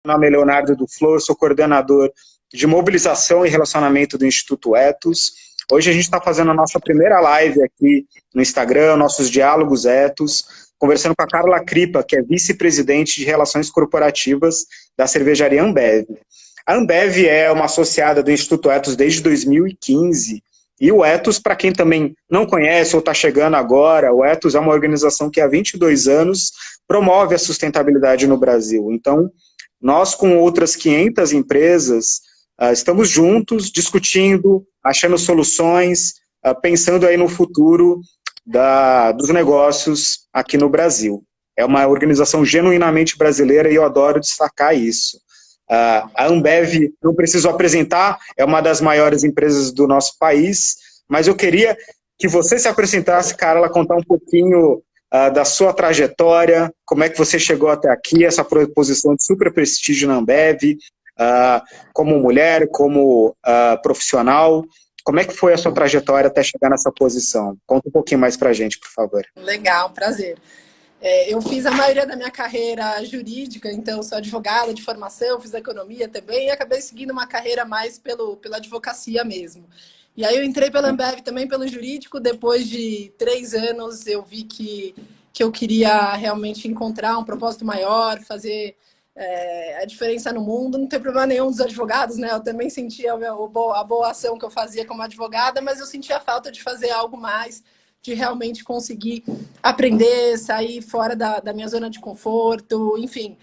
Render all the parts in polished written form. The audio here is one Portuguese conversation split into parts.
Meu nome é Leonardo do Flor, sou coordenador de mobilização e relacionamento do Instituto Etos. Hoje a gente está fazendo a nossa primeira live aqui no Instagram, nossos diálogos Etos, conversando com a Carla Crippa, que é vice-presidente de Relações Corporativas da cervejaria Ambev. A Ambev é uma associada do Instituto Etos desde 2015, e o Etos, para quem também não conhece ou está chegando agora, o Etos é uma organização que há 22 anos promove a sustentabilidade no Brasil. Então, nós, com outras 500 empresas, estamos juntos, discutindo, achando soluções, pensando aí no futuro dos negócios aqui no Brasil. É uma organização genuinamente brasileira e eu adoro destacar isso. A Ambev, não preciso apresentar, é uma das maiores empresas do nosso país, mas eu queria que você se apresentasse, Carla, contar um pouquinho da sua trajetória, como é que você chegou até aqui, essa posição de super prestígio na Ambev, como mulher, como profissional. Como é que foi a sua trajetória até chegar nessa posição? Conta um pouquinho mais para a gente, por favor. Legal, prazer. Eu fiz a maioria da minha carreira jurídica, então sou advogada de formação, fiz economia também e acabei seguindo uma carreira mais pela advocacia mesmo. E aí eu entrei pela Ambev também pelo jurídico, depois de 3 anos eu vi que eu queria realmente encontrar um propósito maior, fazer a diferença no mundo. Não tem problema nenhum dos advogados, né? Eu também sentia a boa ação que eu fazia como advogada, mas eu sentia a falta de fazer algo mais, de realmente conseguir aprender, sair fora da minha zona de conforto, enfim,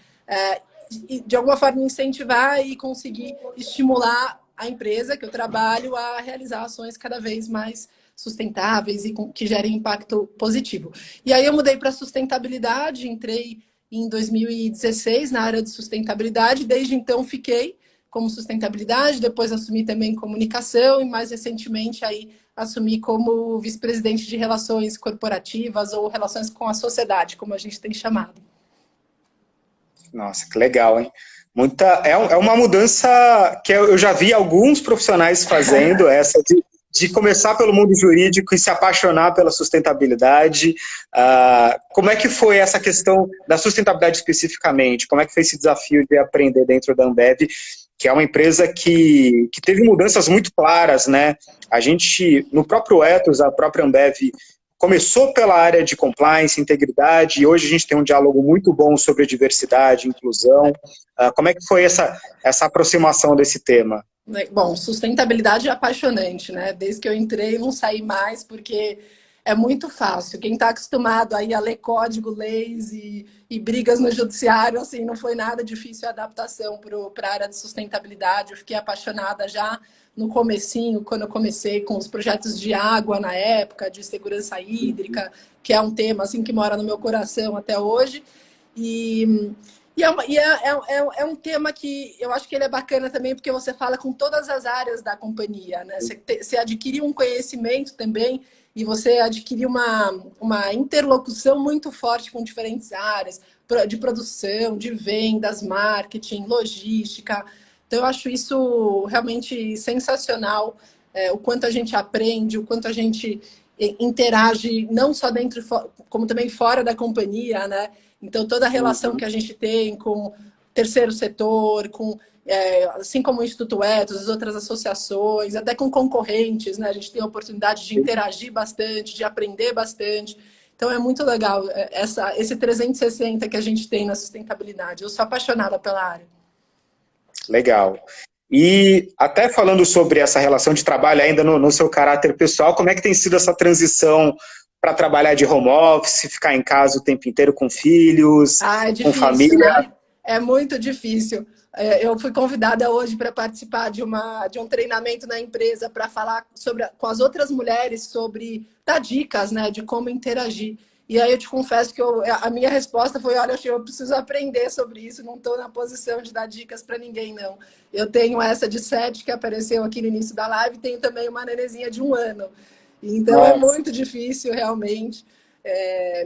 de alguma forma incentivar e conseguir estimular a empresa que eu trabalho a realizar ações cada vez mais sustentáveis e que gerem impacto positivo. E aí eu mudei para sustentabilidade, entrei em 2016 na área de sustentabilidade, desde então fiquei como sustentabilidade, depois assumi também comunicação e mais recentemente aí assumi como vice-presidente de relações corporativas ou relações com a sociedade, como a gente tem chamado. Nossa, que legal, hein? É uma mudança que eu já vi alguns profissionais fazendo, essa de começar pelo mundo jurídico e se apaixonar pela sustentabilidade. Como é que foi essa questão da sustentabilidade especificamente? Como é que foi esse desafio de aprender dentro da Ambev, que é uma empresa que teve mudanças muito claras, né? A gente, no próprio Etos, a própria Ambev começou pela área de compliance, integridade, e hoje a gente tem um diálogo muito bom sobre diversidade, inclusão. Como é que foi essa aproximação desse tema? Bom, sustentabilidade é apaixonante, né? Desde que eu entrei, não saí mais, porque é muito fácil. Quem está acostumado aí a ler código, leis e brigas no judiciário, assim, não foi nada difícil a adaptação para a área de sustentabilidade. Eu fiquei apaixonada já no comecinho, quando eu comecei com os projetos de água na época, de segurança hídrica, que é um tema assim que mora no meu coração até hoje. É um tema que eu acho que ele é bacana também, porque você fala com todas as áreas da companhia, né? Você adquire um conhecimento também e você adquire uma interlocução muito forte com diferentes áreas, de produção, de vendas, marketing, logística. Então, eu acho isso realmente sensacional, o quanto a gente aprende, o quanto a gente interage, não só dentro, como também fora da companhia, né? Então, toda a relação que a gente tem com o terceiro setor, assim como o Instituto Etos, as outras associações, até com concorrentes, né? A gente tem a oportunidade de interagir bastante, de aprender bastante. Então, é muito legal esse 360 que a gente tem na sustentabilidade. Eu sou apaixonada pela área. Legal. E até falando sobre essa relação de trabalho ainda no seu caráter pessoal, como é que tem sido essa transição para trabalhar de home office, ficar em casa o tempo inteiro com filhos, é difícil, com família? Né? É muito difícil. Eu fui convidada hoje para participar de um treinamento na empresa para falar com as outras mulheres sobre dar dicas, né, de como interagir. E aí eu te confesso que a minha resposta foi, olha, eu preciso aprender sobre isso, não estou na posição de dar dicas para ninguém, não. Eu tenho essa de 7, que apareceu aqui no início da live, e tenho também uma nenezinha de 1 ano. Então é muito difícil, realmente.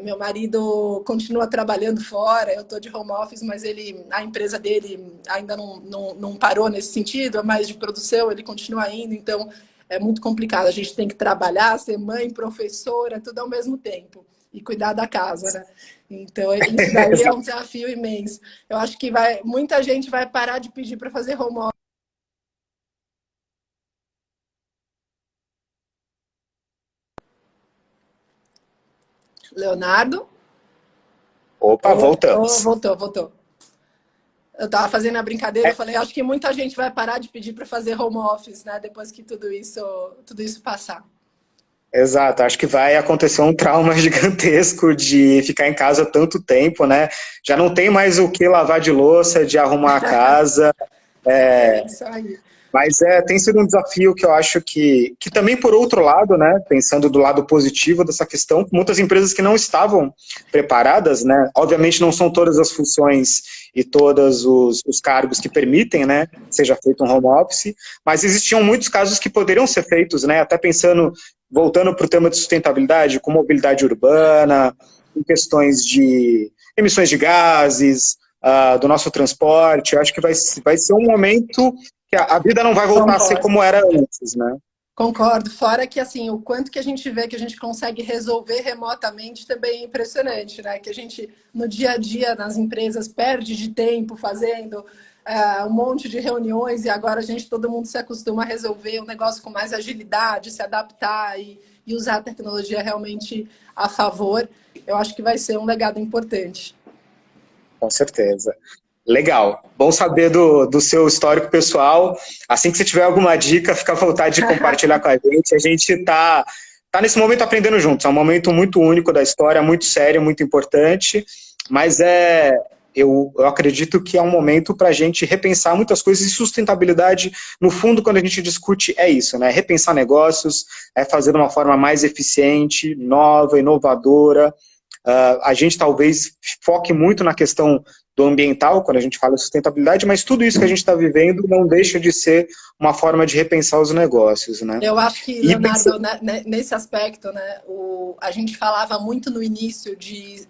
Meu marido continua trabalhando fora, eu estou de home office, mas a empresa dele ainda não parou nesse sentido, é mais de produção, ele continua indo, então é muito complicado. A gente tem que trabalhar, ser mãe, professora, tudo ao mesmo tempo. e cuidar da casa, né? Então, isso daí é um desafio imenso. Eu acho que muita gente vai parar de pedir para fazer home office. Leonardo? Opa, voltamos. Voltou. Eu estava fazendo a brincadeira, eu falei, acho que muita gente vai parar de pedir para fazer home office, né? Depois que tudo isso passar. Exato, acho que vai acontecer um trauma gigantesco de ficar em casa tanto tempo, né? Já não tem mais o que lavar de louça, de arrumar a casa. É isso aí. Mas tem sido um desafio que eu acho que também, por outro lado, né, pensando do lado positivo dessa questão, muitas empresas que não estavam preparadas, né, obviamente não são todas as funções e todos os cargos que permitem, né, seja feito um home office, mas existiam muitos casos que poderiam ser feitos, né, até pensando, voltando para o tema de sustentabilidade, com mobilidade urbana, em questões de emissões de gases, do nosso transporte. Eu acho que vai ser um momento que a vida não vai voltar a ser como era antes, né? Concordo. Fora que, assim, o quanto que a gente vê que a gente consegue resolver remotamente também é impressionante, né? Que a gente, no dia a dia, nas empresas, perde de tempo fazendo um monte de reuniões e agora todo mundo se acostuma a resolver um negócio com mais agilidade, se adaptar e usar a tecnologia realmente a favor. Eu acho que vai ser um legado importante. Com certeza. Legal. Bom saber do seu histórico pessoal. Assim que você tiver alguma dica, fica à vontade de compartilhar com a gente. A gente está nesse momento aprendendo juntos. É um momento muito único da história, muito sério, muito importante. Mas eu acredito que é um momento para a gente repensar muitas coisas. E sustentabilidade, no fundo, quando a gente discute, é isso, né? Repensar negócios, é fazer de uma forma mais eficiente, nova, inovadora. A gente talvez foque muito na questão do ambiental, quando a gente fala de sustentabilidade, mas tudo isso que a gente está vivendo não deixa de ser uma forma de repensar os negócios, né? Eu acho que, Leonardo, nesse aspecto, né, a gente falava muito no início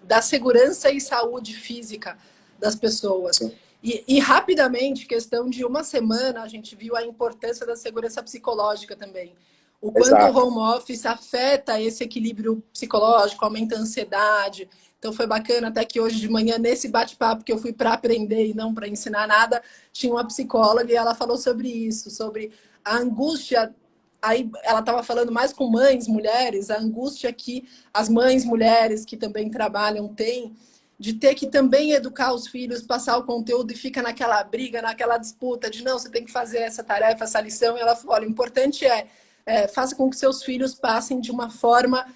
da segurança e saúde física das pessoas. E rapidamente, questão de uma semana, a gente viu a importância da segurança psicológica também. O quanto o home office afeta esse equilíbrio psicológico, aumenta a ansiedade. Então foi bacana até que hoje de manhã, nesse bate-papo que eu fui para aprender e não para ensinar nada, tinha uma psicóloga e ela falou sobre isso, sobre a angústia. Aí ela estava falando mais com mães, mulheres, a angústia que as mães, mulheres que também trabalham têm, de ter que também educar os filhos, passar o conteúdo e fica naquela briga, naquela disputa de não, você tem que fazer essa tarefa, essa lição. E ela falou, olha, o importante faça com que seus filhos passem de uma forma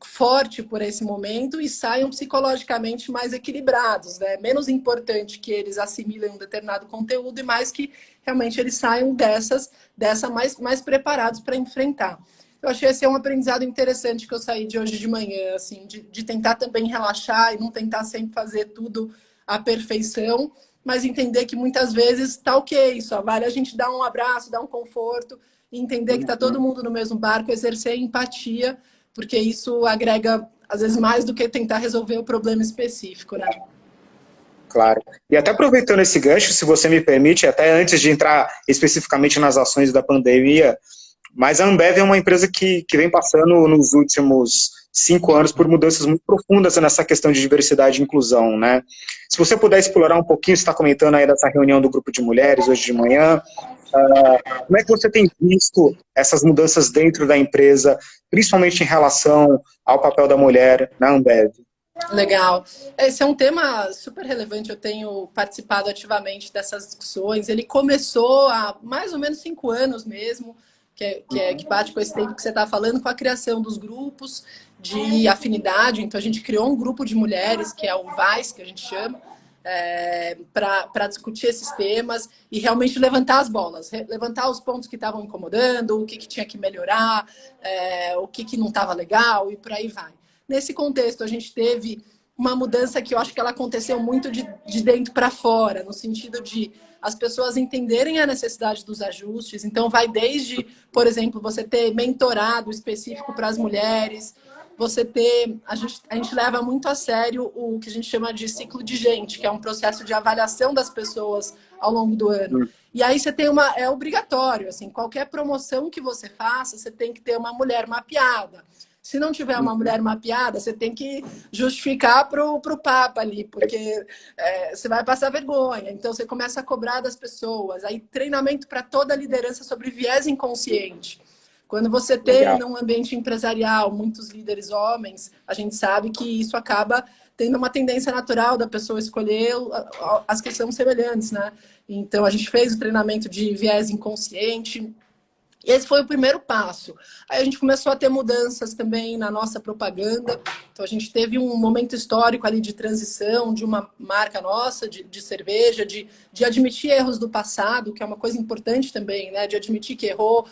forte por esse momento e saiam psicologicamente mais equilibrados, né? Menos importante que eles assimilem um determinado conteúdo e mais que realmente eles saiam dessa mais preparados para enfrentar. Eu achei esse um aprendizado interessante que eu saí de hoje de manhã, assim, de tentar também relaxar e não tentar sempre fazer tudo à perfeição, mas entender que muitas vezes tá ok, só vale a gente dar um abraço, dar um conforto, e entender que está todo mundo no mesmo barco, exercer empatia, porque isso agrega, às vezes, mais do que tentar resolver o problema específico, né? Claro. E até aproveitando esse gancho, se você me permite, até antes de entrar especificamente nas ações da pandemia, mas a Ambev é uma empresa que vem passando nos últimos 5 anos por mudanças muito profundas nessa questão de diversidade e inclusão, né? Se você puder explorar um pouquinho, você está comentando aí dessa reunião do grupo de mulheres hoje de manhã, como é que você tem visto essas mudanças dentro da empresa, principalmente em relação ao papel da mulher na Ambev? Legal. Esse é um tema super relevante. Eu tenho participado ativamente dessas discussões. Ele começou há mais ou menos 5 anos mesmo, que bate com esse tempo que você está falando, com a criação dos grupos de afinidade. Então, a gente criou um grupo de mulheres, que é o VAIS, que a gente chama, para discutir esses temas e realmente levantar as bolas, levantar os pontos que estavam incomodando, o que tinha que melhorar, o que não estava legal e por aí vai. Nesse contexto, a gente teve uma mudança que eu acho que ela aconteceu muito de dentro para fora, no sentido de as pessoas entenderem a necessidade dos ajustes. Então, vai desde, por exemplo, você ter mentorado específico para as mulheres, você ter... A gente leva muito a sério o que a gente chama de ciclo de gente, que é um processo de avaliação das pessoas ao longo do ano. E aí você tem é obrigatório, assim, qualquer promoção que você faça, você tem que ter uma mulher mapeada. Se não tiver uma mulher mapeada, você tem que justificar pro Papa ali, porque você vai passar vergonha. Então, você começa a cobrar das pessoas. Aí, treinamento para toda a liderança sobre viés inconsciente. Quando você tem num ambiente empresarial muitos líderes homens, a gente sabe que isso acaba tendo uma tendência natural da pessoa escolher as que são semelhantes, né? Então, a gente fez o treinamento de viés inconsciente. E esse foi o primeiro passo. Aí a gente começou a ter mudanças também na nossa propaganda. Então, a gente teve um momento histórico ali de transição de uma marca nossa, de cerveja, de admitir erros do passado, que é uma coisa importante também, né? De admitir que errou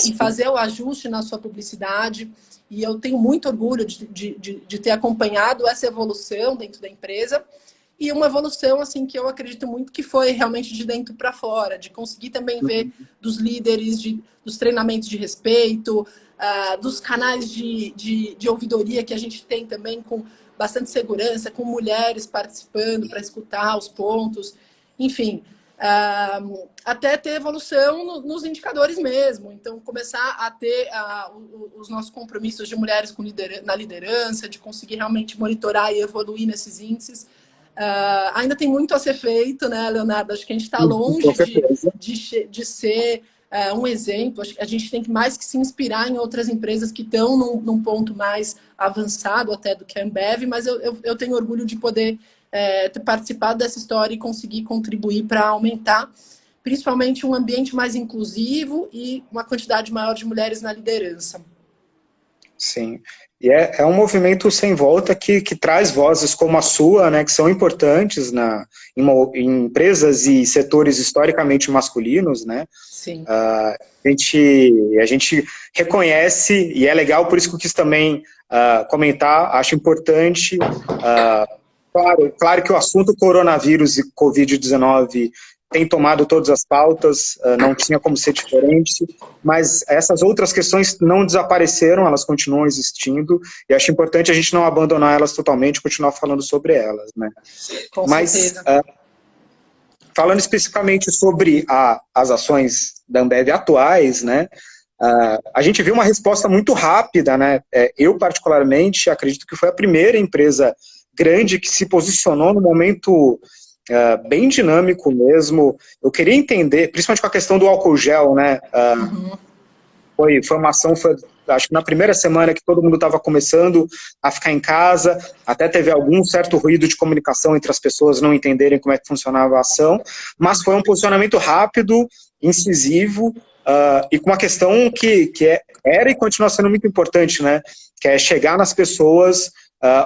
e fazer o ajuste na sua publicidade. E eu tenho muito orgulho de ter acompanhado essa evolução dentro da empresa. E uma evolução assim que eu acredito muito que foi realmente de dentro para fora, de conseguir também ver dos líderes, dos treinamentos de respeito, dos canais de ouvidoria que a gente tem também com bastante segurança, com mulheres participando para escutar os pontos, enfim, até ter evolução nos indicadores mesmo. Então, começar a ter os nossos compromissos de mulheres na liderança, de conseguir realmente monitorar e evoluir nesses índices. Ainda tem muito a ser feito, né, Leonardo? Acho que a gente está longe de ser um exemplo. Acho que a gente tem que mais que se inspirar em outras empresas que estão num ponto mais avançado até do que a Ambev, mas eu tenho orgulho de poder ter participado dessa história e conseguir contribuir para aumentar, principalmente um ambiente mais inclusivo e uma quantidade maior de mulheres na liderança. Sim. E é um movimento sem volta que traz vozes como a sua, né, que são importantes em empresas e setores historicamente masculinos, né? Sim. A gente reconhece, e é legal, por isso que eu quis também comentar, acho importante. Claro que o assunto coronavírus e Covid-19 tem tomado todas as pautas, não tinha como ser diferente, mas essas outras questões não desapareceram, elas continuam existindo, e acho importante a gente não abandonar elas totalmente, continuar falando sobre elas, né? Com mas, certeza. Falando especificamente sobre as ações da Ambev atuais, né, a gente viu uma resposta muito rápida, né? Eu, particularmente, acredito que foi a primeira empresa grande que se posicionou no momento bem dinâmico mesmo. Eu queria entender, principalmente com a questão do álcool gel, né? Foi uma ação, acho que na primeira semana que todo mundo estava começando a ficar em casa, até teve algum certo ruído de comunicação entre as pessoas não entenderem como é que funcionava a ação, mas foi um posicionamento rápido, incisivo, e com uma questão que era e continua sendo muito importante, né? Que é chegar nas pessoas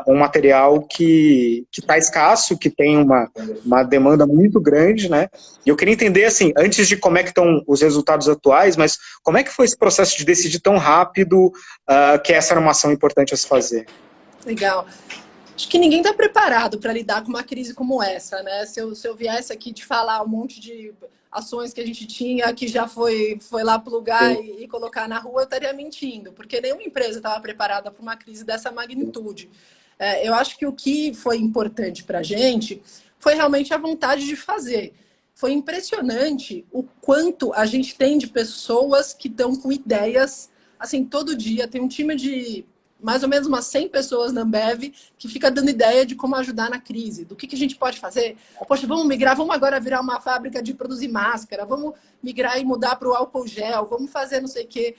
um material que está escasso, que tem uma demanda muito grande, né? E eu queria entender, assim, antes de como é que estão os resultados atuais, mas como é que foi esse processo de decidir tão rápido que essa era uma ação importante a se fazer? Legal. Acho que ninguém está preparado para lidar com uma crise como essa, né? Se eu viesse aqui te falar um monte de ações que a gente tinha, que já foi lá plugar e colocar na rua, eu estaria mentindo, porque nenhuma empresa estava preparada para uma crise dessa magnitude. Eu acho que o que foi importante para a gente foi realmente a vontade de fazer. Foi impressionante o quanto a gente tem de pessoas que estão com ideias, assim, todo dia. Tem um time de mais ou menos umas 100 pessoas na Ambev que fica dando ideia de como ajudar na crise, do que a gente pode fazer. Poxa, vamos migrar, vamos agora virar uma fábrica de produzir máscara, vamos migrar e mudar para o álcool gel, vamos fazer não sei o quê.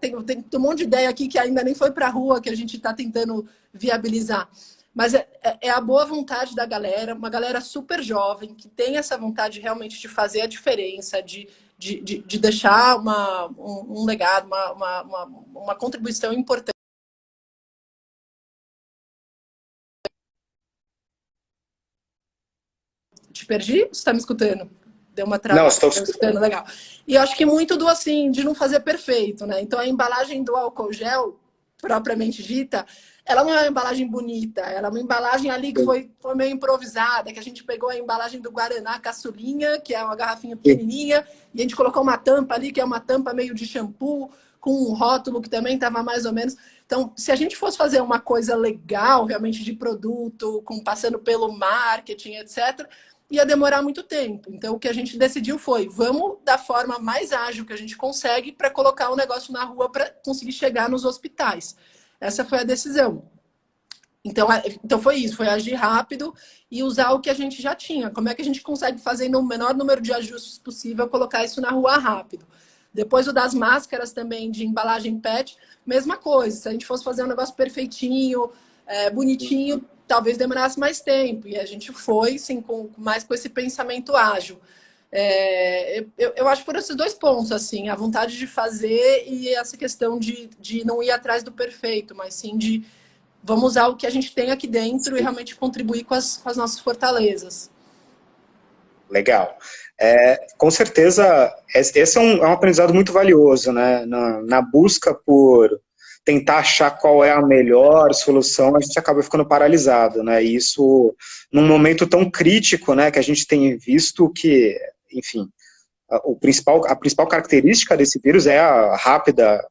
Tem um monte de ideia aqui que ainda nem foi para a rua, que a gente está tentando viabilizar. Mas é a boa vontade da galera, uma galera super jovem, que tem essa vontade realmente de fazer a diferença, de deixar um legado, uma contribuição importante. Te perdi? Você está me escutando? Deu uma travada. Não, estou escutando. Legal. E eu acho que muito assim, de não fazer perfeito, né? Então, a embalagem do álcool gel, propriamente dita, ela não é uma embalagem bonita, ela é uma embalagem ali que foi meio improvisada, que a gente pegou a embalagem do Guaraná caçulinha, que é uma garrafinha pequenininha, e a gente colocou uma tampa ali, que é uma tampa meio de shampoo, com um rótulo que também estava mais ou menos... Então, se a gente fosse fazer uma coisa legal, realmente, de produto, passando pelo marketing, etc., ia demorar muito tempo. Então, o que a gente decidiu foi, vamos da forma mais ágil que a gente consegue para colocar o negócio na rua para conseguir chegar nos hospitais. Essa foi a decisão. Então foi isso, foi agir rápido e usar o que a gente já tinha. Como é que a gente consegue fazer no menor número de ajustes possível, colocar isso na rua rápido? Depois o das máscaras também, de embalagem PET, mesma coisa. Se a gente fosse fazer um negócio perfeitinho, bonitinho, talvez demorasse mais tempo. E a gente foi, sim, mais com esse pensamento ágil. Eu acho por esses 2 pontos, assim, a vontade de fazer e essa questão de não ir atrás do perfeito, mas sim de vamos usar o que a gente tem aqui dentro e realmente contribuir com as nossas fortalezas. Legal. Com certeza, esse é um aprendizado muito valioso, né? Na busca por tentar achar qual é a melhor solução, a gente acaba ficando paralisado, né? E isso, num momento tão crítico, né, que a gente tem visto que, enfim, a principal característica desse vírus é a rápida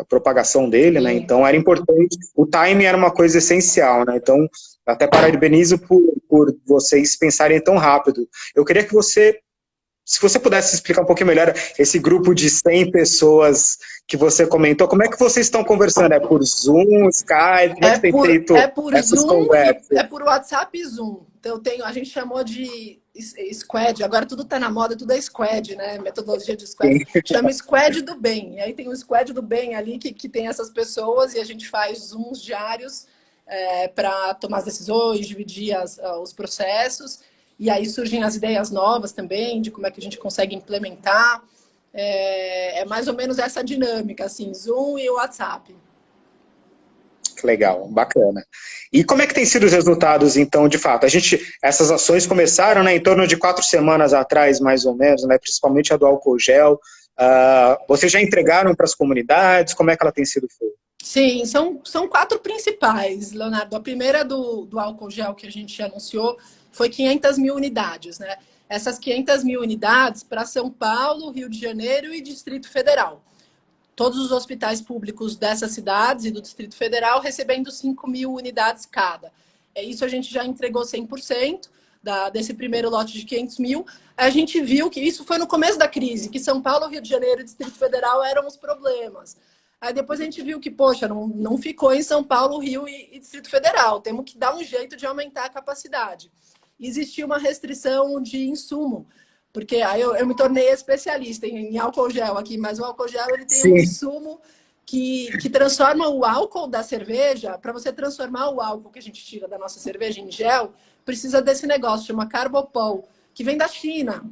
propagação dele, né? Então era importante, o timing era uma coisa essencial, né? Então, até parabenizo por vocês pensarem tão rápido. Eu queria que se você pudesse explicar um pouquinho melhor esse grupo de 100 pessoas que você comentou, como é que vocês estão conversando? É por Zoom, Skype? Como é que tem feito essas conversas? É por WhatsApp e Zoom. Então a gente chamou de squad, agora tudo tá na moda, tudo é squad, né? Metodologia de squad. Chama squad do bem. E aí tem o squad do bem ali que tem essas pessoas e a gente faz Zooms diários para tomar as decisões, dividir os processos. E aí surgem as ideias novas também, de como é que a gente consegue implementar. É mais ou menos essa dinâmica, assim, Zoom e WhatsApp. Legal, bacana. E como é que tem sido os resultados, então, de fato? Essas ações começaram, né, em torno de 4 semanas atrás, mais ou menos, né, principalmente a do álcool gel. Vocês já entregaram para as comunidades? Como é que ela tem sido feita? Sim, são 4 principais, Leonardo. A primeira do álcool gel que a gente anunciou foi 500 mil unidades, né? Essas 500 mil unidades para São Paulo, Rio de Janeiro e Distrito Federal. Todos os hospitais públicos dessas cidades e do Distrito Federal recebendo 5 mil unidades cada. Isso a gente já entregou 100% desse primeiro lote de 500 mil. A gente viu que isso foi no começo da crise, que São Paulo, Rio de Janeiro e Distrito Federal eram os problemas. Aí depois a gente viu que, poxa, não ficou em São Paulo, Rio e Distrito Federal. Temos que dar um jeito de aumentar a capacidade. Existia uma restrição de insumo. Porque aí eu me tornei especialista em álcool gel aqui, mas o álcool gel ele tem um insumo que transforma o álcool da cerveja. Para você transformar o álcool que a gente tira da nossa cerveja em gel, precisa desse negócio, chama Carbopol, que vem da China.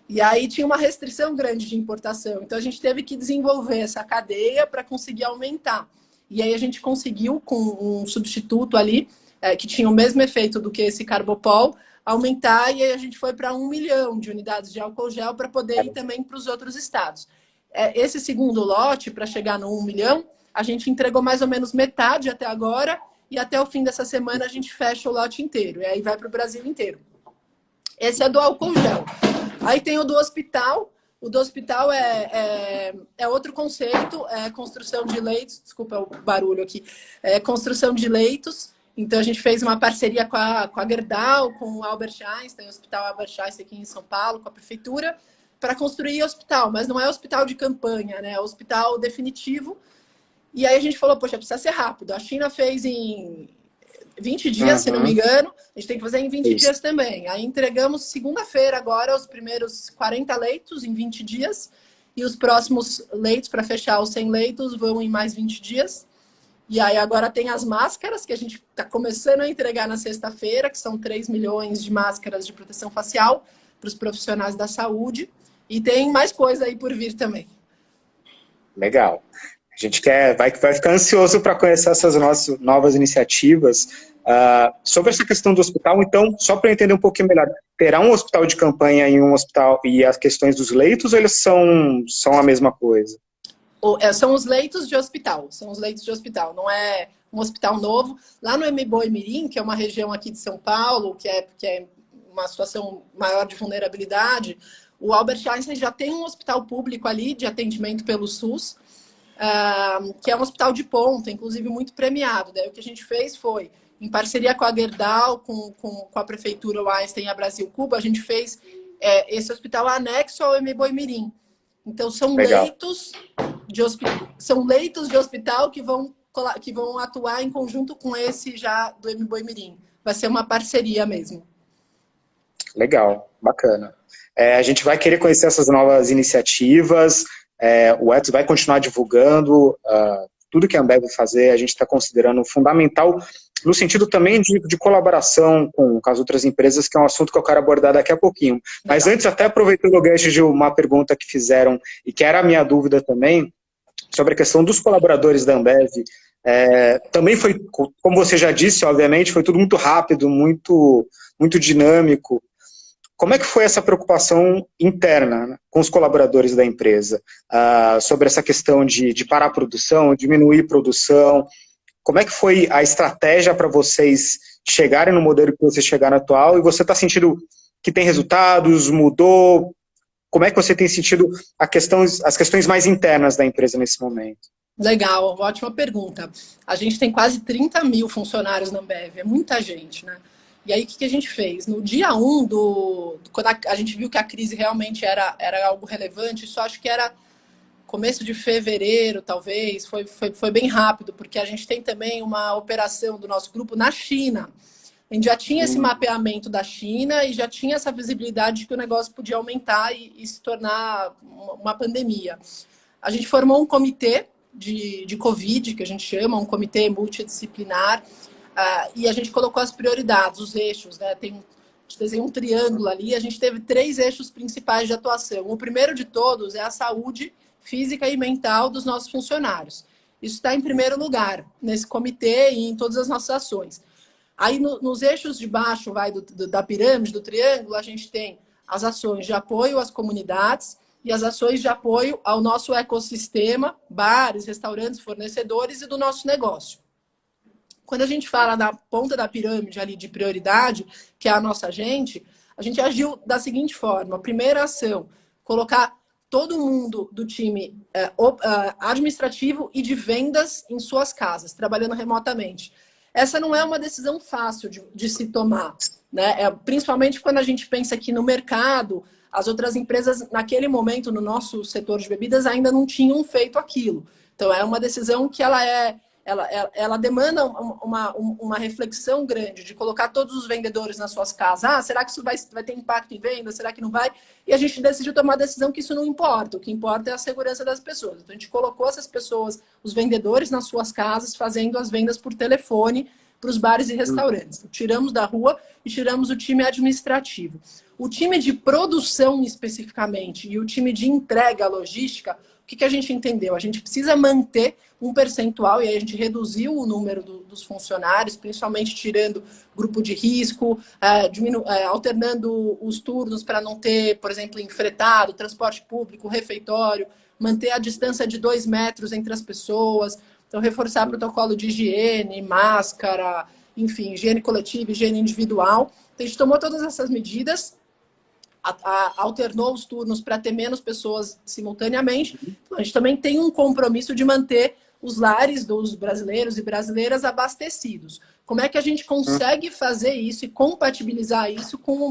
E aí tinha uma restrição grande de importação. Então a gente teve que desenvolver essa cadeia para conseguir aumentar. E aí a gente conseguiu, com um substituto ali, que tinha o mesmo efeito do que esse Carbopol, aumentar, e aí a gente foi para 1 milhão de unidades de álcool gel para poder ir também para os outros estados. Esse segundo lote, para chegar no 1 milhão, a gente entregou mais ou menos metade até agora, e até o fim dessa semana a gente fecha o lote inteiro, e aí vai para o Brasil inteiro. Esse é do álcool gel. Aí tem o do hospital. O do hospital é outro conceito, é construção de leitos, desculpa o barulho aqui, construção de leitos. Então, a gente fez uma parceria com a Gerdau, com o Albert Einstein, o Hospital Albert Einstein aqui em São Paulo, com a prefeitura, para construir hospital. Mas não é hospital de campanha, né? É hospital definitivo. E aí a gente falou, poxa, precisa ser rápido. A China fez em 20 dias, se não me engano. A gente tem que fazer em 20 dias também. Aí entregamos segunda-feira agora os primeiros 40 leitos em 20 dias. E os próximos leitos, para fechar os 100 leitos, vão em mais 20 dias. E aí agora tem as máscaras, que a gente está começando a entregar na sexta-feira, que são 3 milhões de máscaras de proteção facial para os profissionais da saúde. E tem mais coisa aí por vir também. Legal. A gente vai ficar ansioso para conhecer essas nossas novas iniciativas. Sobre essa questão do hospital, então, só para eu entender um pouquinho melhor, terá um hospital de campanha em um hospital e as questões dos leitos, ou eles são a mesma coisa? São os leitos de hospital, não é um hospital novo. Lá no Embu-Mirim, que é uma região aqui de São Paulo, que é uma situação maior de vulnerabilidade, o Albert Einstein já tem um hospital público ali de atendimento pelo SUS, que é um hospital de ponta, inclusive muito premiado. Daí o que a gente fez foi, em parceria com a Gerdau, com a Prefeitura, o Einstein e a Brasil Cuba, a gente fez esse hospital anexo ao Embu-Mirim. Então, são leitos de hospital que vão que vão atuar em conjunto com esse já do Mboimirim. Vai ser uma parceria mesmo. Legal, bacana. A gente vai querer conhecer essas novas iniciativas, o Ethos vai continuar divulgando tudo que a Ambev vai fazer, a gente está considerando fundamental, no sentido também de colaboração com as outras empresas, que é um assunto que eu quero abordar daqui a pouquinho. Mas antes, até aproveitando o gancho de uma pergunta que fizeram, e que era a minha dúvida também, sobre a questão dos colaboradores da Ambev, também foi, como você já disse, obviamente, foi tudo muito rápido, muito dinâmico. Como é que foi essa preocupação interna, né, com os colaboradores da empresa, sobre essa questão de parar a produção, diminuir produção? Como é que foi a estratégia para vocês chegarem no modelo que vocês chegaram atual? E você está sentindo que tem resultados, mudou? Como é que você tem sentido as questões mais internas da empresa nesse momento? Legal, ótima pergunta. A gente tem quase 30 mil funcionários na Ambev, é muita gente, né? E aí, o que a gente fez? No dia 1, quando a gente viu que a crise realmente era algo relevante, isso acho que era começo de fevereiro, talvez, foi bem rápido, porque a gente tem também uma operação do nosso grupo na China. A gente já tinha esse mapeamento da China e já tinha essa visibilidade de que o negócio podia aumentar e se tornar uma pandemia. A gente formou um comitê de Covid, que a gente chama, um comitê multidisciplinar, e a gente colocou as prioridades, os eixos, né? A gente desenhou um triângulo ali, a gente teve 3 eixos principais de atuação. O primeiro de todos é a saúde física e mental dos nossos funcionários. Isso está em primeiro lugar, nesse comitê e em todas as nossas ações. Aí, nos eixos de baixo da pirâmide, do triângulo, a gente tem as ações de apoio às comunidades e as ações de apoio ao nosso ecossistema, bares, restaurantes, fornecedores e do nosso negócio. Quando a gente fala da ponta da pirâmide ali de prioridade, que é a nossa gente, a gente agiu da seguinte forma. A primeira ação, colocar todo mundo do time administrativo e de vendas em suas casas, trabalhando remotamente. Essa não é uma decisão fácil de se tomar, né? Principalmente quando a gente pensa que no mercado, as outras empresas, naquele momento, no nosso setor de bebidas, ainda não tinham feito aquilo. Então, é uma decisão que ela demanda uma reflexão grande de colocar todos os vendedores nas suas casas. Será que isso vai ter impacto em venda? Será que não vai? E a gente decidiu tomar a decisão que isso não importa. O que importa é a segurança das pessoas. Então, a gente colocou essas pessoas, os vendedores nas suas casas, fazendo as vendas por telefone para os bares e restaurantes. Então, tiramos da rua e tiramos o time administrativo. O time de produção, especificamente, e o time de entrega logística, o que a gente entendeu? A gente precisa manter um percentual, e aí a gente reduziu o número dos funcionários, principalmente tirando grupo de risco, alternando os turnos para não ter, por exemplo, enfretado, transporte público, refeitório, manter a distância de 2 metros entre as pessoas, então reforçar protocolo de higiene, máscara, enfim, higiene coletiva, higiene individual. Então, a gente tomou todas essas medidas, alternou os turnos para ter menos pessoas simultaneamente. Então, a gente também tem um compromisso de manter os lares dos brasileiros e brasileiras abastecidos. Como é que a gente consegue fazer isso e compatibilizar isso com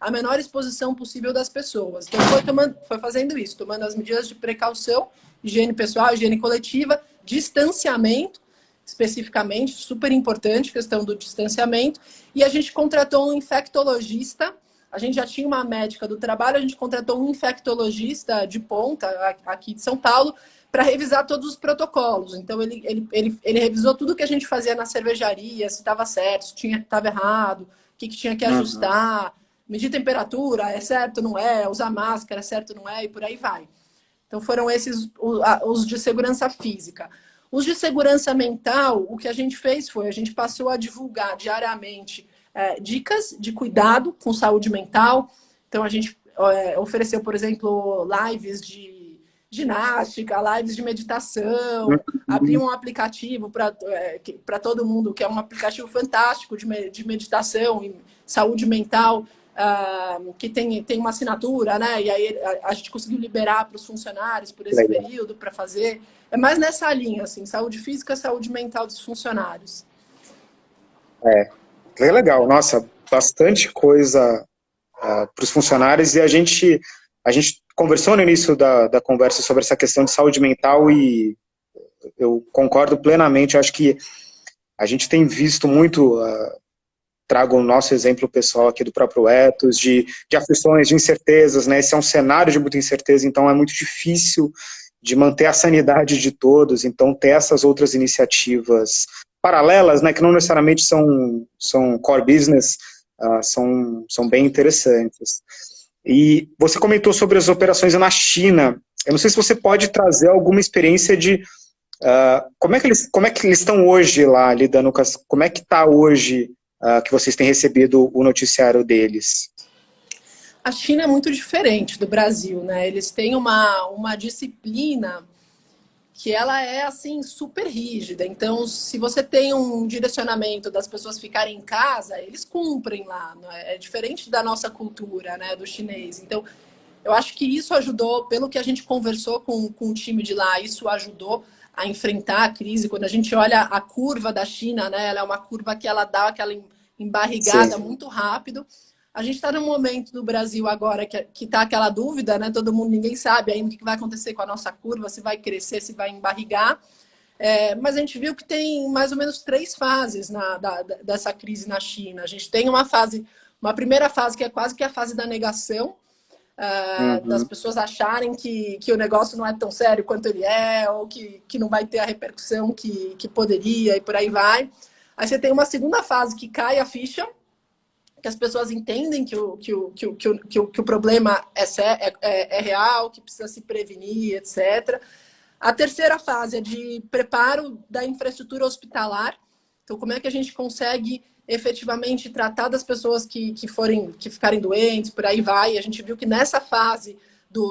a menor exposição possível das pessoas? Então, foi fazendo isso, tomando as medidas de precaução, higiene pessoal, higiene coletiva, distanciamento, especificamente, super importante, questão do distanciamento, e a gente contratou um infectologista. A gente já tinha uma médica do trabalho, a gente contratou um infectologista de ponta, aqui de São Paulo, para revisar todos os protocolos. Então, ele revisou tudo que a gente fazia na cervejaria, se estava certo, se estava errado, o que tinha que ajustar, medir temperatura, é certo, não é, usar máscara, é certo, não é, e por aí vai. Então, foram esses os de segurança física. Os de segurança mental, o que a gente fez foi, a gente passou a divulgar diariamente dicas de cuidado com saúde mental. Então, a gente ofereceu, por exemplo, lives de ginástica, lives de meditação, abriu um aplicativo para todo mundo, que é um aplicativo fantástico de meditação e saúde mental, que tem uma assinatura, né? E aí a gente conseguiu liberar para os funcionários por esse período para fazer. É mais nessa linha, assim, saúde física, saúde mental dos funcionários. É legal, nossa, bastante coisa para os funcionários, e a gente conversou no início da conversa sobre essa questão de saúde mental, e eu concordo plenamente. Eu acho que a gente tem visto muito, trago o nosso exemplo pessoal aqui do próprio Ethos, de aflições, de incertezas, né? Esse é um cenário de muita incerteza, então é muito difícil de manter a sanidade de todos. Então, ter essas outras iniciativas paralelas, né, que não necessariamente são core business, são bem interessantes. E você comentou sobre as operações na China. Eu não sei se você pode trazer alguma experiência de como é que eles estão hoje lá, lidando com como é que está hoje que vocês têm recebido o noticiário deles? A China é muito diferente do Brasil, né? Eles têm uma disciplina que ela é, assim, super rígida. Então, se você tem um direcionamento das pessoas ficarem em casa, eles cumprem lá. Não é? É diferente da nossa cultura, né, do chinês. Então, eu acho que isso ajudou, pelo que a gente conversou com o time de lá, isso ajudou a enfrentar a crise. Quando a gente olha a curva da China, né, ela é uma curva que ela dá aquela embarrigada muito rápido. A gente está num momento no Brasil agora que está aquela dúvida, né? Todo mundo, ninguém sabe ainda o que vai acontecer com a nossa curva, se vai crescer, se vai embarrigar. Mas a gente viu que tem mais ou menos 3 fases dessa crise na China. A gente tem uma primeira fase que é quase que a fase da negação, das pessoas acharem que o negócio não é tão sério quanto ele é, ou que não vai ter a repercussão que poderia, e por aí vai. Aí você tem uma segunda fase que cai a ficha, que as pessoas entendem que o problema é real, que precisa se prevenir, etc. A terceira fase é de preparo da infraestrutura hospitalar. Então, como é que a gente consegue efetivamente tratar das pessoas que ficarem doentes, por aí vai. A gente viu que nessa fase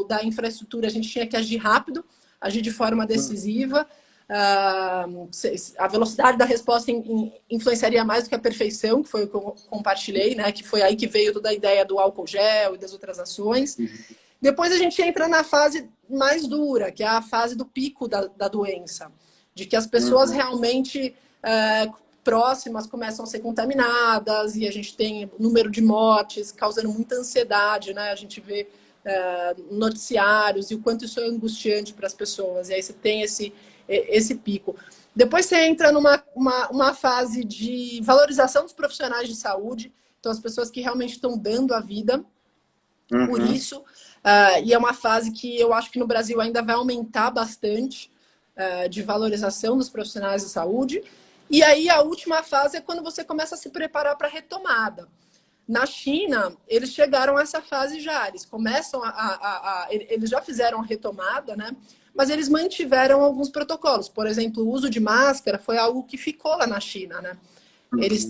da infraestrutura a gente tinha que agir rápido, agir de forma decisiva. A velocidade da resposta influenciaria mais do que a perfeição, que foi o que eu compartilhei, né? Que foi aí que veio toda a ideia do álcool gel e das outras ações. Depois a gente entra na fase mais dura, que é a fase do pico da doença, de que as pessoas realmente próximas começam a ser contaminadas e a gente tem número de mortes causando muita ansiedade, né? A gente vê noticiários e o quanto isso é angustiante para as pessoas. E aí você tem esse pico. Depois você entra numa fase de valorização dos profissionais de saúde, então as pessoas que realmente estão dando a vida por isso, e é uma fase que eu acho que no Brasil ainda vai aumentar bastante, de valorização dos profissionais de saúde. E aí a última fase é quando você começa a se preparar para a retomada. Na China, eles chegaram a essa fase já, eles começam eles já fizeram a retomada, né? Mas eles mantiveram alguns protocolos. Por exemplo, o uso de máscara foi algo que ficou lá na China, né? Eles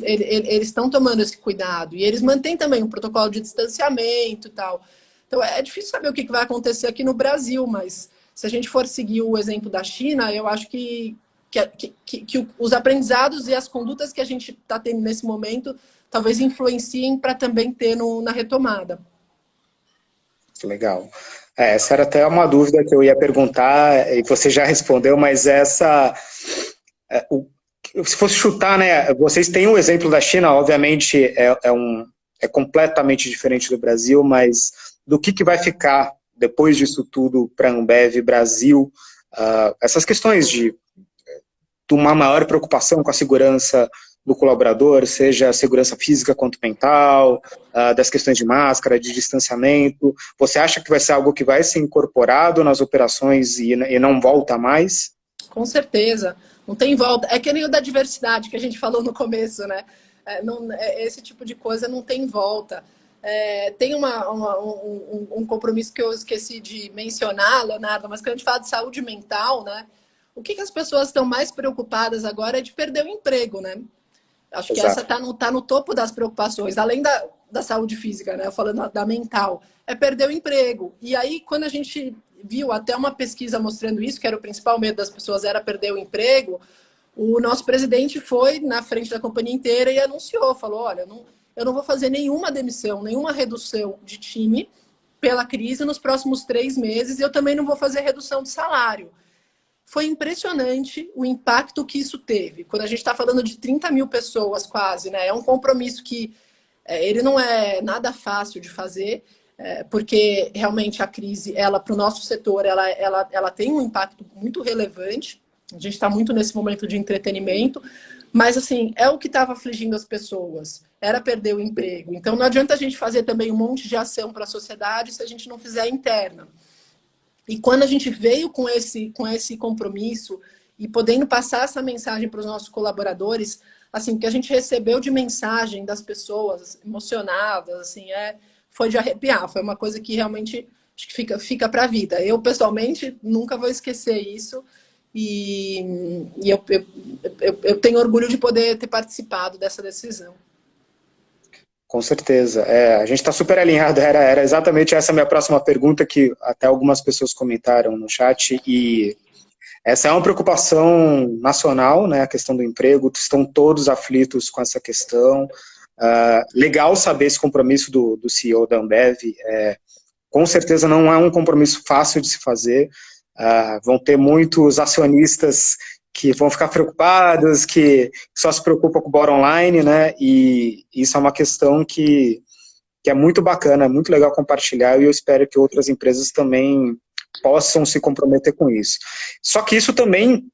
estão tomando esse cuidado. E eles mantêm também um protocolo de distanciamento e tal. Então, é difícil saber o que vai acontecer aqui no Brasil, mas se a gente for seguir o exemplo da China, eu acho que os aprendizados e as condutas que a gente está tendo nesse momento talvez influenciem para também ter na retomada. Legal. Essa era até uma dúvida que eu ia perguntar, e você já respondeu, mas se fosse chutar, né, vocês têm um exemplo da China, obviamente é completamente diferente do Brasil, mas do que vai ficar depois disso tudo para a Ambev Brasil, essas questões de uma maior preocupação com a segurança do colaborador, seja a segurança física quanto mental, das questões de máscara, de distanciamento. Você acha que vai ser algo que vai ser incorporado nas operações e não volta mais? Com certeza, não tem volta. É que nem o da diversidade que a gente falou no começo, né? Esse tipo de coisa não tem volta. Tem um compromisso que eu esqueci de mencionar, Leonardo, mas quando a gente fala de saúde mental, né? O que as pessoas estão mais preocupadas agora é de perder o emprego, né? Acho que essa tá no topo das preocupações, além da saúde física, né? Falando da mental, é perder o emprego. E aí, quando a gente viu até uma pesquisa mostrando isso, que era o principal medo das pessoas, era perder o emprego, o nosso presidente foi na frente da companhia inteira e anunciou, falou, olha, eu não vou fazer nenhuma demissão, nenhuma redução de time pela crise nos próximos 3 meses, e eu também não vou fazer redução de salário. Foi impressionante o impacto que isso teve. Quando a gente está falando de 30 mil pessoas quase, né? É um compromisso que ele não é nada fácil de fazer, porque realmente a crise, ela para o nosso setor, ela tem um impacto muito relevante. A gente está muito nesse momento de entretenimento, mas assim, é o que estava afligindo as pessoas, era perder o emprego. Então não adianta a gente fazer também um monte de ação para a sociedade se a gente não fizer interna. E quando a gente veio com esse compromisso e podendo passar essa mensagem para os nossos colaboradores, assim, o que a gente recebeu de mensagem das pessoas emocionadas, assim, foi de arrepiar. Foi uma coisa que realmente acho que fica para a vida. Eu, pessoalmente, nunca vou esquecer isso. E eu tenho orgulho de poder ter participado dessa decisão. Com certeza. A gente está super alinhado. Era exatamente essa minha próxima pergunta, que até algumas pessoas comentaram no chat. E essa é uma preocupação nacional, né? A questão do emprego. Estão todos aflitos com essa questão. Legal saber esse compromisso do CEO da Ambev. Com certeza não é um compromisso fácil de se fazer. Vão ter muitos acionistas que vão ficar preocupados, que só se preocupam com o bottom line, né? E isso é uma questão que é muito bacana, é muito legal compartilhar, e eu espero que outras empresas também possam se comprometer com isso. Só que isso também,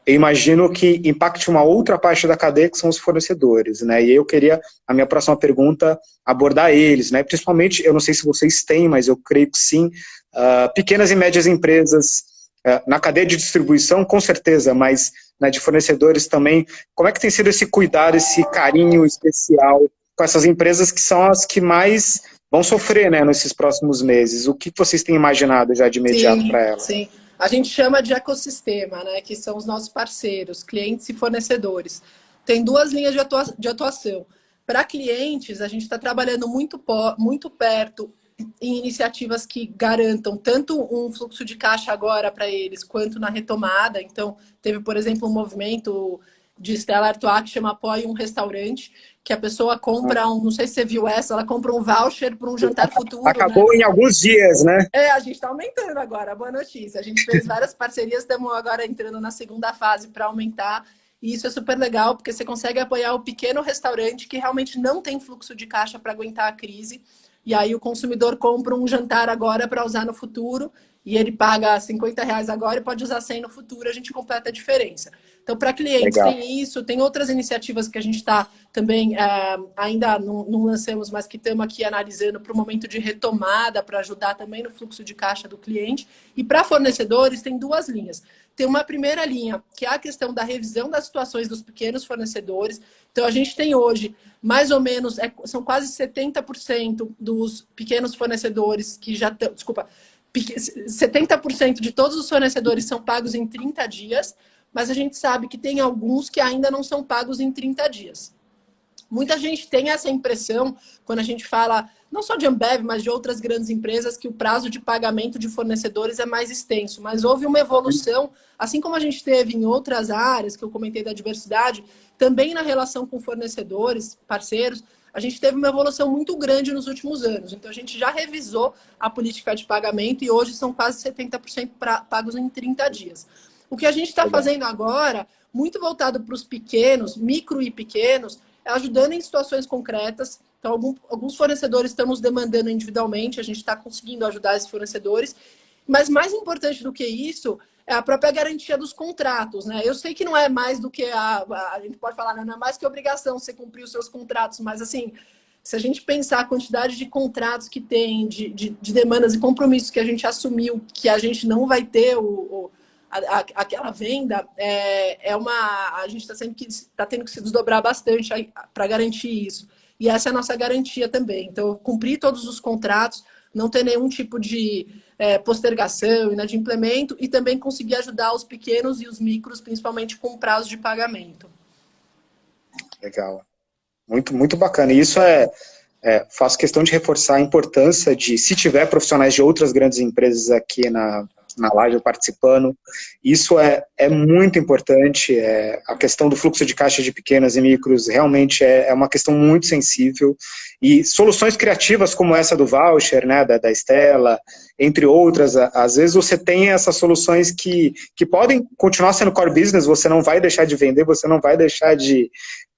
eu imagino que impacte uma outra parte da cadeia, que são os fornecedores, né? E eu queria, a minha próxima pergunta, abordar eles, né? Principalmente, eu não sei se vocês têm, mas eu creio que sim, pequenas e médias empresas, na cadeia de distribuição, com certeza, mas de fornecedores também. Como é que tem sido esse cuidado, esse carinho especial com essas empresas que são as que mais vão sofrer, né, nesses próximos meses? O que vocês têm imaginado já de imediato para elas? Sim, a gente chama de ecossistema, né, que são os nossos parceiros, clientes e fornecedores. Tem duas linhas de atuação. Para clientes, a gente está trabalhando muito perto em iniciativas que garantam tanto um fluxo de caixa agora para eles, quanto na retomada. Então, teve, por exemplo, um movimento de Stella Artois que chama Apoie um Restaurante, que a pessoa compra não sei se você viu essa, ela compra um voucher para um jantar futuro. Acabou, né? Em alguns dias, né? A gente está aumentando agora, boa notícia. A gente fez várias parcerias, estamos agora entrando na segunda fase para aumentar. E isso é super legal, porque você consegue apoiar o pequeno restaurante que realmente não tem fluxo de caixa para aguentar a crise. E aí o consumidor compra um jantar agora para usar no futuro, e ele paga R$50 agora e pode usar 100 no futuro, a gente completa a diferença. Então, para clientes, legal. Tem isso, tem outras iniciativas que a gente está também, ainda não lançamos, mas que estamos aqui analisando para o momento de retomada, para ajudar também no fluxo de caixa do cliente. E para fornecedores, tem duas linhas. Tem uma primeira linha, que é a questão da revisão das situações dos pequenos fornecedores. Então, a gente tem hoje, mais ou menos, são quase 70% dos pequenos fornecedores que já estão... Desculpa, 70% de todos os fornecedores são pagos em 30 dias, mas a gente sabe que tem alguns que ainda não são pagos em 30 dias. Muita gente tem essa impressão, quando a gente fala, não só de Ambev, mas de outras grandes empresas, que o prazo de pagamento de fornecedores é mais extenso. Mas houve uma evolução, assim como a gente teve em outras áreas, que eu comentei da diversidade, também na relação com fornecedores, parceiros, a gente teve uma evolução muito grande nos últimos anos. Então, a gente já revisou a política de pagamento e hoje são quase 70% pagos em 30 dias. O que a gente está fazendo agora, muito voltado para os pequenos, micro e pequenos, é ajudando em situações concretas. Então, alguns fornecedores estão nos demandando individualmente, a gente está conseguindo ajudar esses fornecedores. Mas mais importante do que isso é a própria garantia dos contratos, né? Eu sei que não é mais do que a gente pode falar, não é mais que obrigação você cumprir os seus contratos, mas assim, se a gente pensar a quantidade de contratos que tem, de demandas e compromissos que a gente assumiu, que a gente não vai ter aquela venda, a gente está tendo que se desdobrar bastante para garantir isso. E essa é a nossa garantia também. Então, cumprir todos os contratos, não ter nenhum tipo de postergação, inadimplemento, e também conseguir ajudar os pequenos e os micros, principalmente com prazo de pagamento. Legal. Muito, muito bacana. E isso faço questão de reforçar a importância de, se tiver profissionais de outras grandes empresas aqui na live participando, isso é muito importante. A questão do fluxo de caixa de pequenas e micros realmente é uma questão muito sensível, e soluções criativas como essa do voucher, né, da Stella, entre outras, às vezes você tem essas soluções que podem continuar sendo core business, você não vai deixar de vender, você não vai deixar de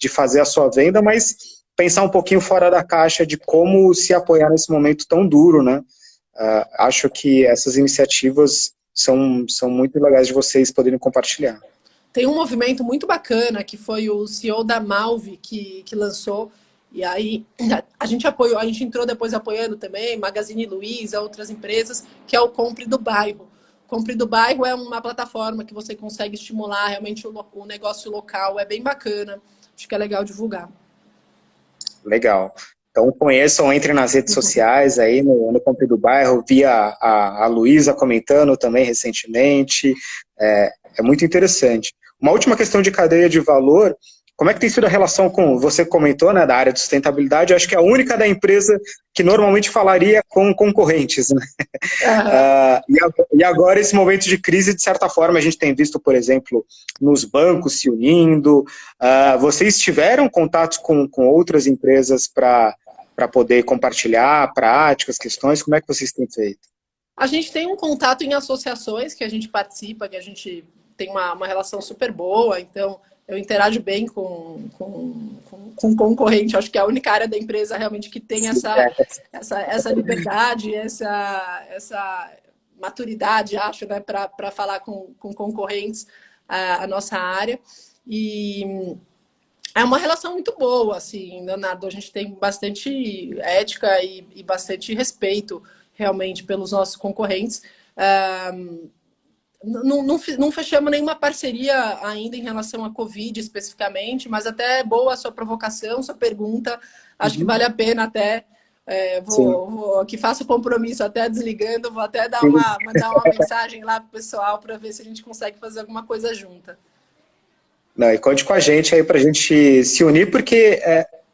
fazer a sua venda, mas pensar um pouquinho fora da caixa de como se apoiar nesse momento tão duro, né? Acho que essas iniciativas são muito legais de vocês poderem compartilhar. Tem um movimento muito bacana que foi o CEO da Malve que lançou, e aí a gente apoiou, a gente entrou depois apoiando também, Magazine Luiza, outras empresas, que é o Compre do Bairro. Compre do Bairro é uma plataforma que você consegue estimular realmente o negócio local, é bem bacana, acho que é legal divulgar. Legal. Então conheçam, entrem nas redes sociais aí no Compre do Bairro, vi a Luísa comentando também recentemente, é muito interessante. Uma última questão de cadeia de valor, como é que tem sido a relação com, você comentou, né, da área de sustentabilidade, eu acho que é a única da empresa que normalmente falaria com concorrentes, né? E agora, esse momento de crise, de certa forma, a gente tem visto, por exemplo, nos bancos se unindo, vocês tiveram contatos com outras empresas para poder compartilhar práticas, questões, como é que vocês têm feito? A gente tem um contato em associações que a gente participa, que a gente tem uma relação super boa, então eu interajo bem com concorrente, acho que é a única área da empresa realmente que tem essa liberdade, essa maturidade, acho, né, para falar com concorrentes a nossa área. E é uma relação muito boa, assim, Leonardo, a gente tem bastante ética e bastante respeito realmente pelos nossos concorrentes. Não fechamos nenhuma parceria ainda em relação à Covid especificamente, mas até boa a sua provocação, sua pergunta. Acho que vale a pena até. Vou que faço o compromisso até desligando, vou até mandar uma mensagem lá para o pessoal para ver se a gente consegue fazer alguma coisa junta. Não, e conte com a gente aí para a gente se unir, porque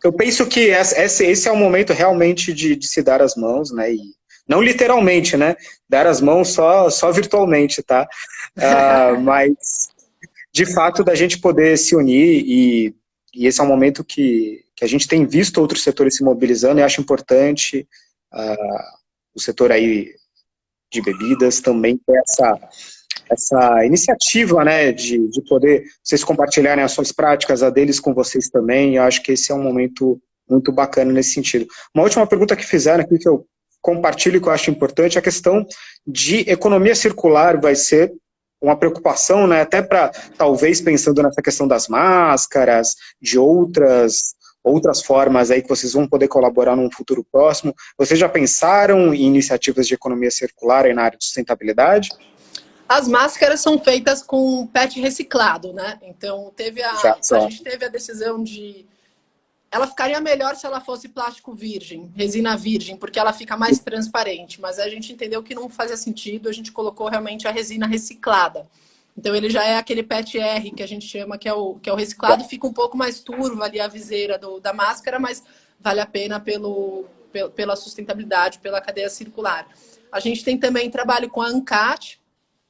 eu penso que esse é o momento realmente de se dar as mãos, né? E não literalmente, né? Dar as mãos só virtualmente, tá? Mas, de fato, da gente poder se unir e esse é um momento que a gente tem visto outros setores se mobilizando e acho importante o setor aí de bebidas também ter essa iniciativa, né, de poder vocês compartilharem as suas práticas, a deles com vocês também. Eu acho que esse é um momento muito bacana nesse sentido. Uma última pergunta que fizeram aqui, que eu compartilho, que eu acho importante, a questão de economia circular vai ser uma preocupação, né, até para, talvez, pensando nessa questão das máscaras, de outras formas aí que vocês vão poder colaborar num futuro próximo. Vocês já pensaram em iniciativas de economia circular aí na área de sustentabilidade? As máscaras são feitas com PET reciclado, né? Então, a gente teve a decisão de... Ela ficaria melhor se ela fosse plástico virgem, resina virgem, porque ela fica mais transparente. Mas a gente entendeu que não fazia sentido, a gente colocou realmente a resina reciclada. Então, ele já é aquele PET-R que a gente chama, que é o reciclado, fica um pouco mais turva ali a viseira da máscara, mas vale a pena pela sustentabilidade, pela cadeia circular. A gente tem também trabalho com a ANCAT,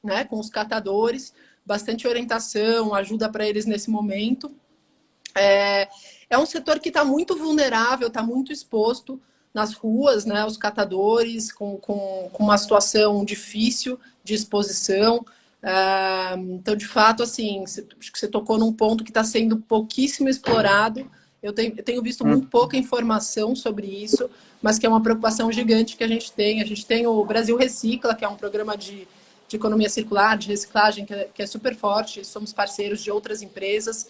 né, com os catadores, bastante orientação, ajuda para eles nesse momento. É um setor que está muito vulnerável, está muito exposto nas ruas, né, os catadores, com uma situação difícil de exposição. Então, de fato, assim, acho que você tocou num ponto que está sendo pouquíssimo explorado. Eu tenho visto muito pouca informação sobre isso, mas que é uma preocupação gigante que a gente tem. A gente tem o Brasil Recicla, que é um programa de economia circular, de reciclagem, que é super forte. Somos parceiros de outras empresas.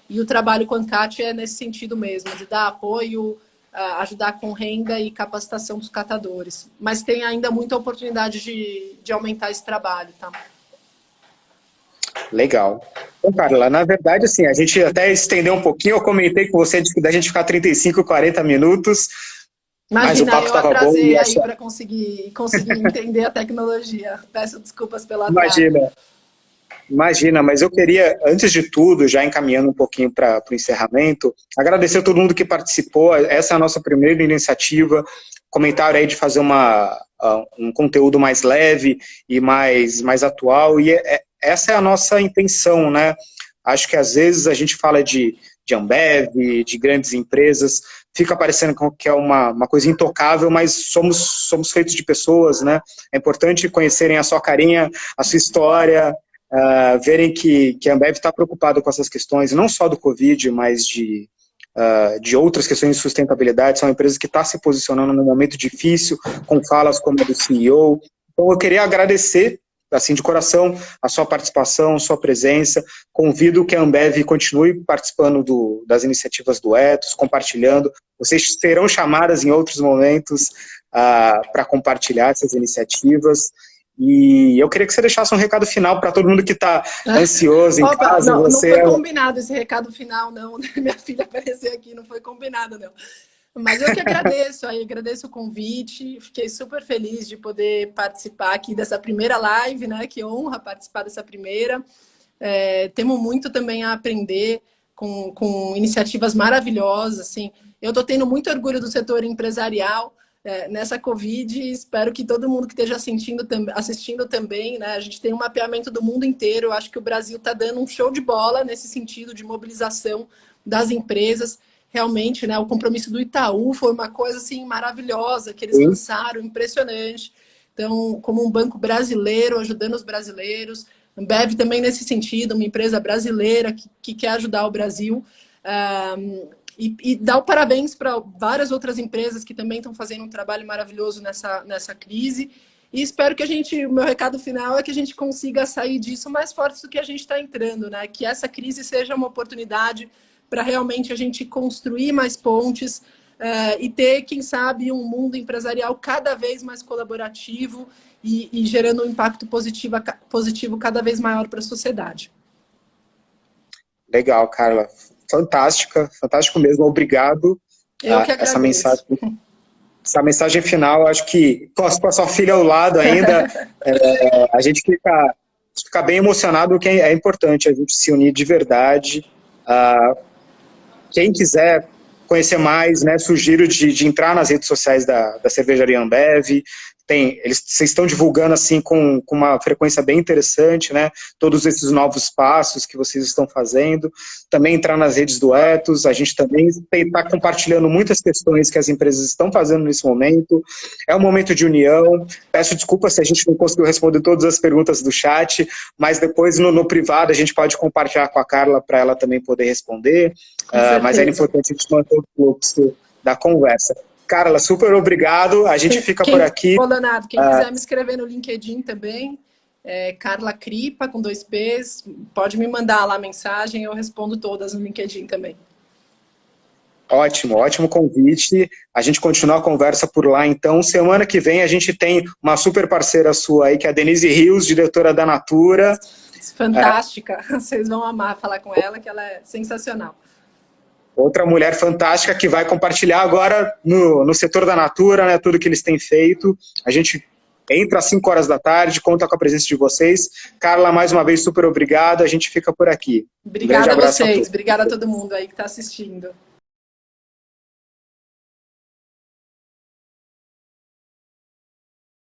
E o trabalho com a ANCAT é nesse sentido mesmo, de dar apoio, ajudar com renda e capacitação dos catadores. Mas tem ainda muita oportunidade de aumentar esse trabalho, tá? Legal. Então, Carla, na verdade, assim, a gente até estendeu um pouquinho, eu comentei com você da gente ficar 35, 40 minutos, mas o papo estava bom. Imagina, eu atrasei aí para conseguir entender a tecnologia. Peço desculpas pela atraso. Imagina, mas eu queria, antes de tudo, já encaminhando um pouquinho para o encerramento, agradecer a todo mundo que participou. Essa é a nossa primeira iniciativa. Comentaram aí de fazer um conteúdo mais leve e mais atual, e essa é a nossa intenção, né? Acho que às vezes a gente fala de Ambev, de grandes empresas, fica parecendo que é uma coisa intocável, mas somos feitos de pessoas, né? É importante conhecerem a sua carinha, a sua história, verem que a Ambev está preocupada com essas questões, não só do Covid, mas de outras questões de sustentabilidade. São empresas que estão se posicionando num momento difícil, com falas como a do CEO. Então eu queria agradecer assim, de coração, a sua participação, a sua presença. Convido que a Ambev continue participando das iniciativas do Ethos, compartilhando. Vocês serão chamadas em outros momentos para compartilhar essas iniciativas. E eu queria que você deixasse um recado final para todo mundo que está ansioso em casa. Não foi combinado esse recado final, não. Minha filha apareceu aqui, não foi combinado, não. Mas eu que agradeço o convite, fiquei super feliz de poder participar aqui dessa primeira live, né? Que honra participar dessa primeira. Temos muito também a aprender com iniciativas maravilhosas, assim. Eu estou tendo muito orgulho do setor empresarial nessa Covid, espero que todo mundo que esteja assistindo também, né? A gente tem um mapeamento do mundo inteiro, eu acho que o Brasil está dando um show de bola nesse sentido de mobilização das empresas. Realmente, né, o compromisso do Itaú foi uma coisa assim maravilhosa que eles lançaram, impressionante. Então, como um banco brasileiro, ajudando os brasileiros. Ambev também nesse sentido, uma empresa brasileira que quer ajudar o Brasil. E dar o parabéns para várias outras empresas que também estão fazendo um trabalho maravilhoso nessa crise. E espero que o meu recado final é que a gente consiga sair disso mais forte do que a gente está entrando, né? Que essa crise seja uma oportunidade para realmente a gente construir mais pontes e ter, quem sabe, um mundo empresarial cada vez mais colaborativo e gerando um impacto positivo cada vez maior para a sociedade. Legal, Carla. Fantástico mesmo. Obrigado. Eu que agradeço. Essa mensagem final, acho que com a sua filha ao lado ainda, a gente fica bem emocionado, que é importante a gente se unir de verdade. Quem quiser conhecer mais, né, sugiro de entrar nas redes sociais da Cervejaria Ambev. Vocês estão divulgando assim com uma frequência bem interessante, né? Todos esses novos passos que vocês estão fazendo. Também entrar nas redes do Ethos. A gente também está compartilhando muitas questões que as empresas estão fazendo nesse momento. É um momento de união. Peço desculpas se a gente não conseguiu responder todas as perguntas do chat, mas depois no privado a gente pode compartilhar com a Carla para ela também poder responder. Mas é importante a gente manter o fluxo da conversa. Carla, super obrigado. A gente fica por aqui. Leonardo, quem quiser me escrever no LinkedIn também, Carla Cripa, com 2 P's, pode me mandar lá a mensagem, eu respondo todas no LinkedIn também. Ótimo convite. A gente continua a conversa por lá, então. Semana que vem a gente tem uma super parceira sua aí, que é a Denise Rios, diretora da Natura. Fantástica. Vocês vão amar falar com ela, que ela é sensacional. Outra mulher fantástica que vai compartilhar agora no setor da Natura, né, tudo que eles têm feito. A gente entra às 5 horas da tarde, conta com a presença de vocês. Carla, mais uma vez, super obrigado. A gente fica por aqui. Obrigada a vocês. Obrigada a todo mundo aí que está assistindo.